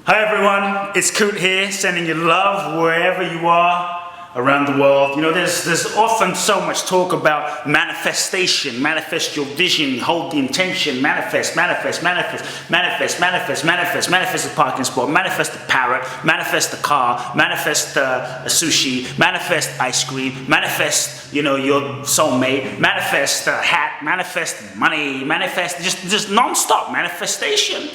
Hi everyone, it's Kute here, sending you love wherever you are around the world. You know, there's often so much talk about manifestation. Manifest your vision, hold the intention, manifest the parking spot, manifest the parrot, manifest the car, manifest the sushi, manifest ice cream, manifest, you know, your soulmate, manifest the hat, manifest money, manifest just non-stop manifestation.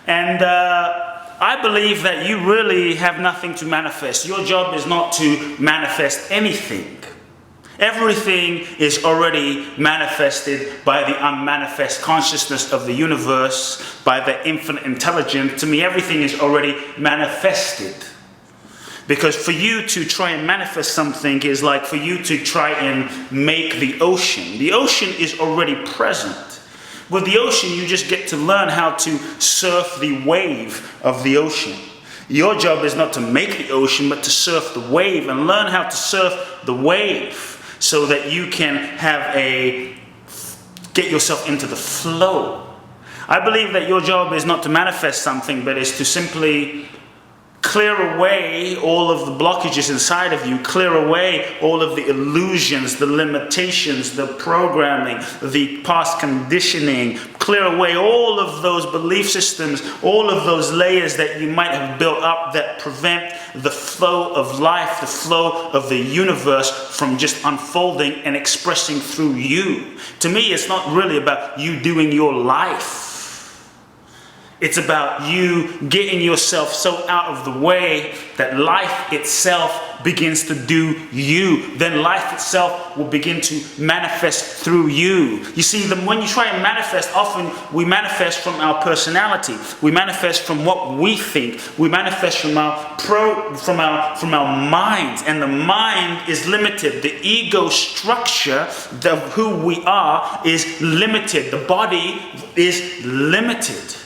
And I believe that you really have nothing to manifest. Your job is not to manifest anything. Everything is already manifested by the unmanifest consciousness of the universe, by the infinite intelligence. To me, everything is already manifested. Because for you to try and manifest something is like for you to try and make the ocean. The ocean is already present. With the ocean, you just get to learn how to surf the wave of the ocean. Your job is not to make the ocean, but to surf the wave and learn how to surf the wave so that you can get yourself into the flow. I believe that your job is not to manifest something, but is to simply clear away all of the blockages inside of you, clear away all of the illusions, the limitations, the programming, the past conditioning, clear away all of those belief systems, all of those layers that you might have built up that prevent the flow of life, the flow of the universe from just unfolding and expressing through you. To me, it's not really about you doing your life. It's about you getting yourself so out of the way that life itself begins to do you. Then life itself will begin to manifest through you. You see, when you try and manifest, often we manifest from our personality. We manifest from what we think. We manifest from our minds. And the mind is limited. The ego structure of who we are is limited. The body is limited.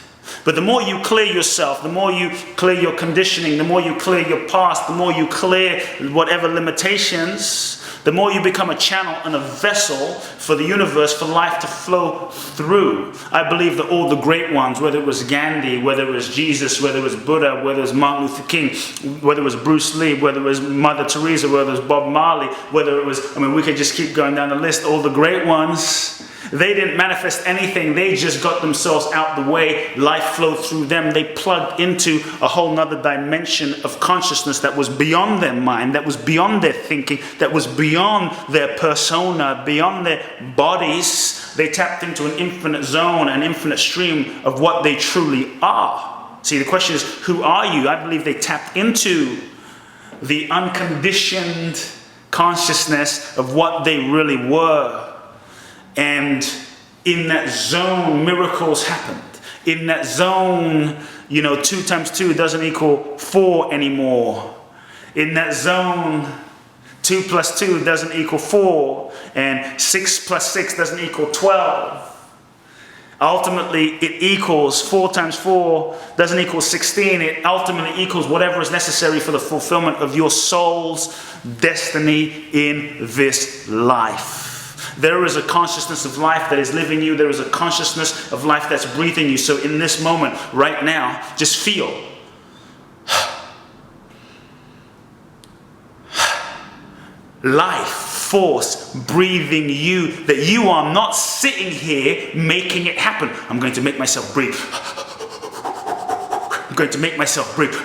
But the more you clear yourself, the more you clear your conditioning, the more you clear your past, the more you clear whatever limitations, the more you become a channel and a vessel for the universe, for life to flow through. I believe that all the great ones, whether it was Gandhi, whether it was Jesus, whether it was Buddha, whether it was Martin Luther King, whether it was Bruce Lee, whether it was Mother Teresa, whether it was Bob Marley, whether it was, we could just keep going down the list, all the great ones, they didn't manifest anything. They just got themselves out the way. Life flowed through them. They plugged into a whole nother dimension of consciousness that was beyond their mind, that was beyond their thinking, that was beyond their persona, beyond their bodies. They tapped into an infinite zone, an infinite stream of what they truly are. See, the question is, who are you? I believe they tapped into the unconditioned consciousness of what they really were. And in that zone, miracles happened. In that zone, 2 times 2 doesn't equal 4 anymore. In that zone, 2 plus 2 doesn't equal 4. And 6 plus 6 doesn't equal 12. Ultimately, it equals 4 times 4 doesn't equal 16. It ultimately equals whatever is necessary for the fulfillment of your soul's destiny in this life. There is a consciousness of life that is living you. There is a consciousness of life that's breathing you. So in this moment, right now, just feel. Life force breathing you, that you are not sitting here making it happen. I'm going to make myself breathe. I'm going to make myself breathe.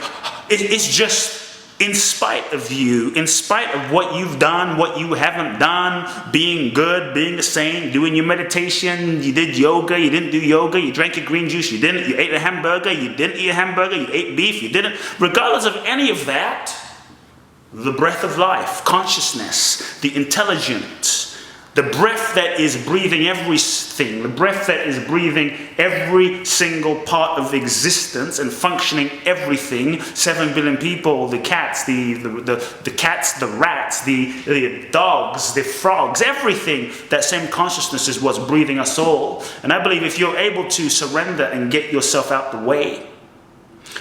It's just in spite of you, in spite of what you've done, what you haven't done, being good, being a saint, doing your meditation, you did yoga, you didn't do yoga, you drank your green juice, you didn't, you ate a hamburger, you didn't eat a hamburger, you ate beef, you didn't. Regardless of any of that, the breath of life, consciousness, the intelligence, the breath that is breathing everything, the breath that is breathing every single part of existence and functioning everything, 7 billion people, the cats, the cats, the rats, the dogs, the frogs, everything, that same consciousness is what's breathing us all. And I believe if you're able to surrender and get yourself out the way,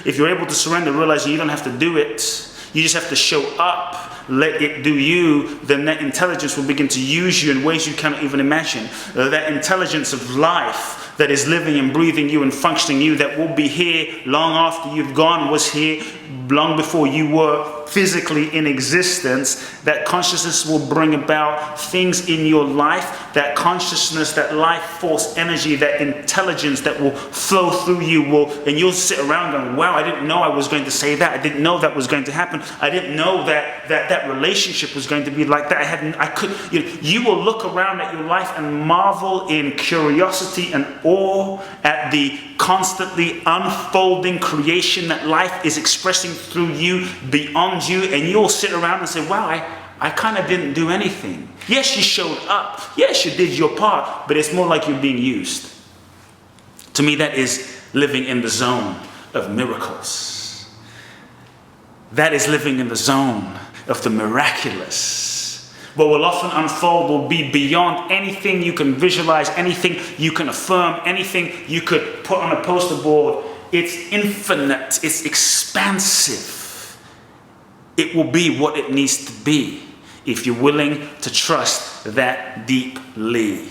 if you're able to surrender, realizing you don't have to do it, you just have to show up, let it do you, then that intelligence will begin to use you in ways you cannot even imagine. That intelligence of life that is living and breathing you and functioning you, that will be here long after you've gone, was here long before you were physically in existence. That consciousness will bring about things in your life, that consciousness, that life force energy, that intelligence that will flow through you and you'll sit around going, wow, I didn't know I was going to say that. I didn't know that was going to happen. I didn't know that relationship was going to be like that. You will look around at your life and marvel in curiosity and awe at the constantly unfolding creation that life is expressing through you, beyond you, and you'll sit around and say, wow, I kind of didn't do anything. Yes, you showed up. Yes, you did your part, but it's more like you're being used. To me, that is living in the zone of miracles. That is living in the zone of the miraculous. What will often unfold will be beyond anything you can visualize, anything you can affirm, anything you could put on a poster board. It's infinite. It's expansive. It will be what it needs to be if you're willing to trust that deeply.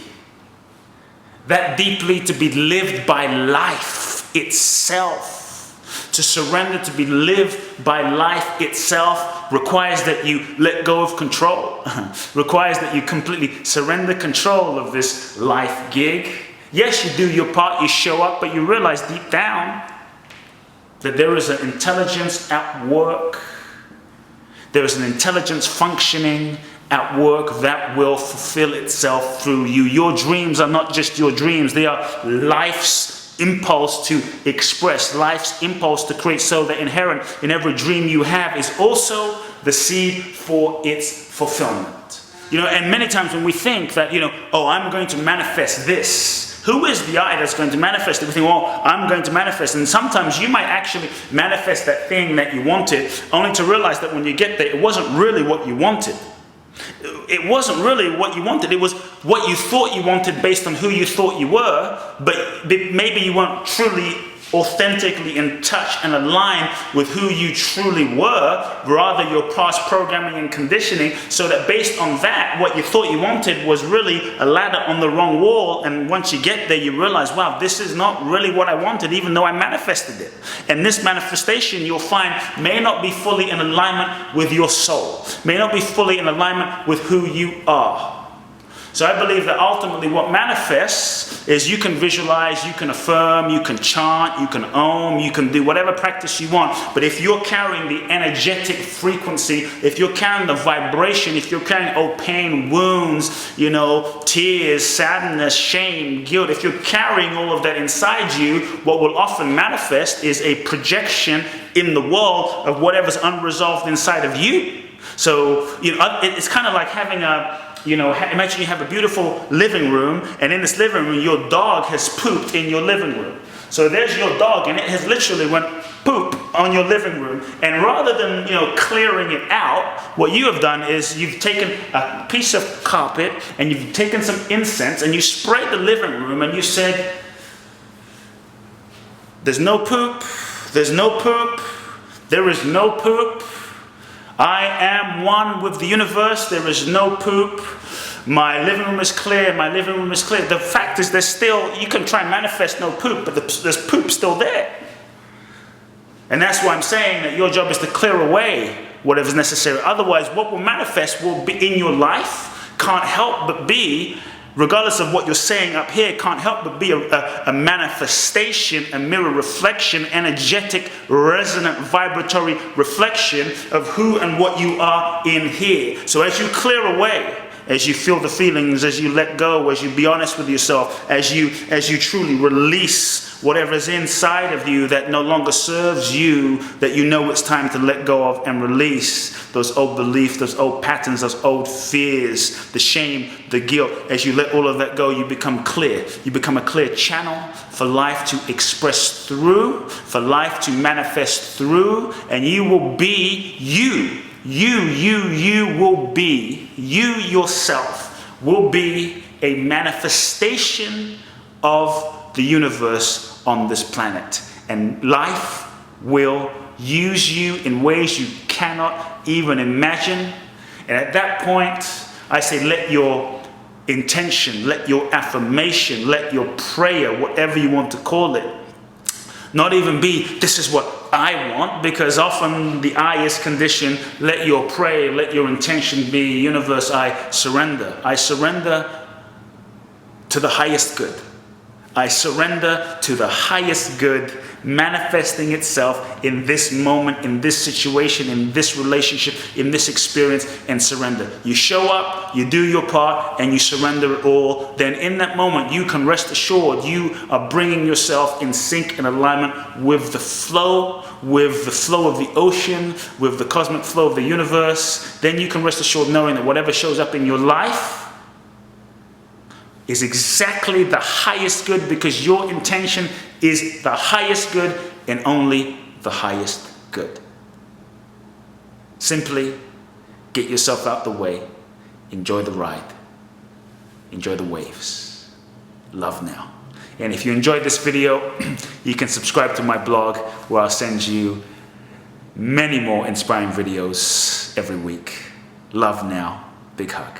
That deeply to be lived by life itself. To surrender to be lived by life itself requires that you let go of control. Requires that you completely surrender control of this life gig. Yes, you do your part, you show up, but you realize deep down that there is an intelligence at work. There is an intelligence functioning at work that will fulfill itself through you. Your dreams are not just your dreams. They are life's impulse to express, life's impulse to create. So that inherent in every dream you have is also the seed for its fulfillment. And many times when we think that, oh, I'm going to manifest this. Who is the I that's going to manifest it? We think, well, I'm going to manifest. And sometimes you might actually manifest that thing that you wanted, only to realize that when you get there, it wasn't really what you wanted. It wasn't really what you wanted. It was what you thought you wanted based on who you thought you were, but maybe you weren't truly authentically in touch and aligned with who you truly were, rather your past programming and conditioning, so that based on that, what you thought you wanted was really a ladder on the wrong wall, and once you get there, you realize, wow, this is not really what I wanted, even though I manifested it. And this manifestation, you'll find, may not be fully in alignment with your soul, may not be fully in alignment with who you are. So I believe that ultimately what manifests is you can visualize, you can affirm, you can chant, you can ohm, you can do whatever practice you want. But if you're carrying the energetic frequency, if you're carrying the vibration, if you're carrying pain, wounds, tears, sadness, shame, guilt, if you're carrying all of that inside you, what will often manifest is a projection in the world of whatever's unresolved inside of you. So, it's kind of like having imagine you have a beautiful living room, and in this living room, your dog has pooped in your living room. So there's your dog, and it has literally went poop on your living room. And rather than, clearing it out, what you have done is you've taken a piece of carpet, and you've taken some incense, and you sprayed the living room, and you said, there's no poop, there's no poop, there is no poop. I am one with the universe. There is no poop. My living room is clear. My living room is clear. The fact is, you can try and manifest no poop, but there's poop still there. And that's why I'm saying that your job is to clear away whatever's necessary. Otherwise, what will manifest will be in your life, can't help but be, regardless of what you're saying up here, can't help but be a manifestation, a mirror reflection, energetic, resonant, vibratory reflection of who and what you are in here. So as you clear away, as you feel the feelings, as you let go, as you be honest with yourself, as you truly release whatever's inside of you that no longer serves you, that you know it's time to let go of and release those old beliefs, those old patterns, those old fears, the shame, the guilt. As you let all of that go, you become clear. You become a clear channel for life to express through, for life to manifest through, and you will be you. You will be, you yourself will be a manifestation of the universe on this planet. And life will use you in ways you cannot even imagine. And at that point, I say, let your intention, let your affirmation, let your prayer, whatever you want to call it, not even be, this is what I want, because often the I is conditioned. Let your prayer, let your intention be, universe, I surrender. I surrender to the highest good. I surrender to the highest good manifesting itself in this moment, in this situation, in this relationship, in this experience, and surrender. You show up, you do your part, and you surrender it all. Then in that moment, you can rest assured you are bringing yourself in sync and alignment with the flow of the ocean, with the cosmic flow of the universe. Then you can rest assured knowing that whatever shows up in your life is exactly the highest good, because your intention is the highest good and only the highest good. Simply get yourself out the way, enjoy the ride, enjoy the waves. Love now. And if you enjoyed this video, you can subscribe to my blog, where I'll send you many more inspiring videos every week. Love now. Big hug.